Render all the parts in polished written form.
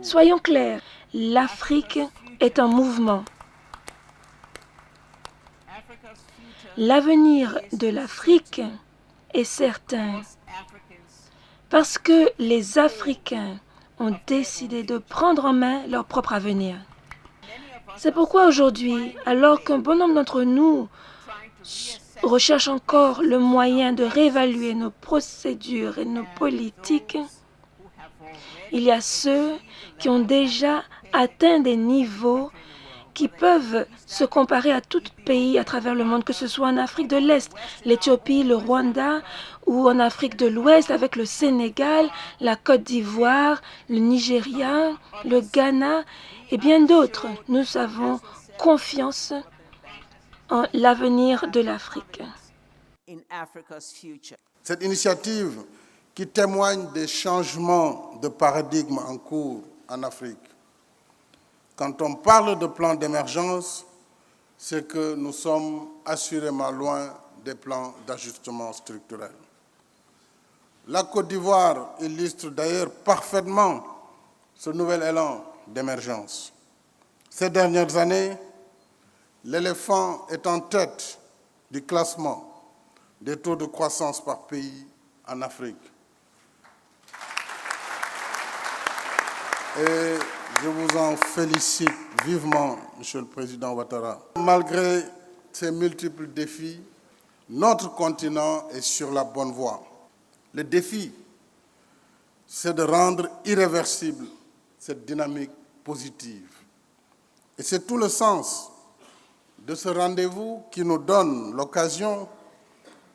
Soyons clairs, l'Afrique est en mouvement. L'avenir de l'Afrique est certain parce que les Africains ont décidé de prendre en main leur propre avenir. C'est pourquoi aujourd'hui, alors qu'un bon nombre d'entre nous recherchent encore le moyen de réévaluer nos procédures et nos politiques, il y a ceux qui ont déjà atteint des niveaux qui peuvent se comparer à tout pays à travers le monde, que ce soit en Afrique de l'Est, l'Éthiopie, le Rwanda, ou en Afrique de l'Ouest avec le Sénégal, la Côte d'Ivoire, le Nigeria, le Ghana et bien d'autres. Nous avons confiance en l'avenir de l'Afrique. Cette initiative qui témoigne des changements de paradigme en cours en Afrique. Quand on parle de plan d'émergence, c'est que nous sommes assurément loin des plans d'ajustement structurel. La Côte d'Ivoire illustre d'ailleurs parfaitement ce nouvel élan d'émergence. Ces dernières années, l'éléphant est en tête du classement des taux de croissance par pays en Afrique. Et je vous en félicite vivement, Monsieur le Président Ouattara. Malgré ces multiples défis, notre continent est sur la bonne voie. Le défi, c'est de rendre irréversible cette dynamique positive. Et c'est tout le sens de ce rendez-vous qui nous donne l'occasion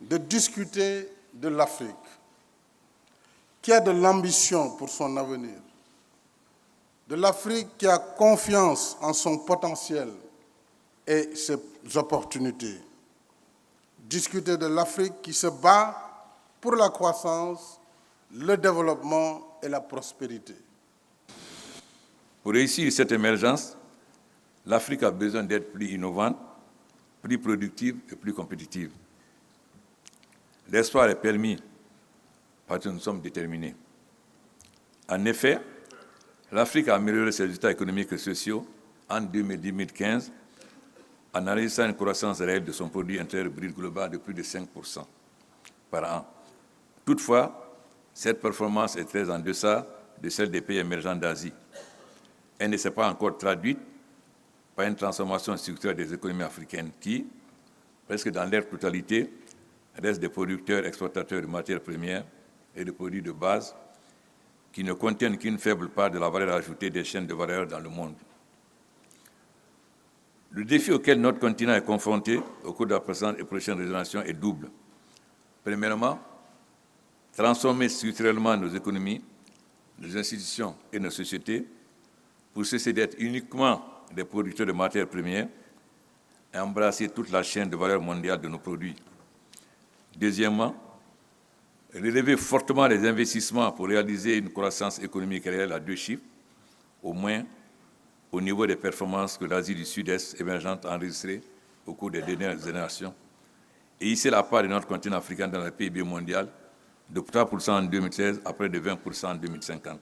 de discuter de l'Afrique, qui a de l'ambition pour son avenir, de l'Afrique qui a confiance en son potentiel et ses opportunités. Discuter de l'Afrique qui se bat pour la croissance, le développement et la prospérité. Pour réussir cette émergence, l'Afrique a besoin d'être plus innovante, plus productive et plus compétitive. L'espoir est permis parce que nous sommes déterminés. En effet, l'Afrique a amélioré ses résultats économiques et sociaux en 2010-2015 en enregistrant une croissance réelle de son produit intérieur brut global de plus de 5% par an. Toutefois, cette performance est très en deçà de celle des pays émergents d'Asie. Elle ne s'est pas encore traduite par une transformation structurelle des économies africaines qui, presque dans leur totalité, restent des producteurs exportateurs de matières premières et de produits de base qui ne contiennent qu'une faible part de la valeur ajoutée des chaînes de valeur dans le monde. Le défi auquel notre continent est confronté au cours de la présente et prochaine génération est double. Premièrement, transformer structurellement nos économies, nos institutions et nos sociétés pour cesser d'être uniquement des producteurs de matières premières et embrasser toute la chaîne de valeur mondiale de nos produits. Deuxièmement, relever fortement les investissements pour réaliser une croissance économique réelle à 2 chiffres, au moins au niveau des performances que l'Asie du Sud-Est émergente a enregistrées au cours des dernières générations, et hisser la part de notre continent africain dans le PIB mondial de 3% en 2016 à près de 20% en 2050.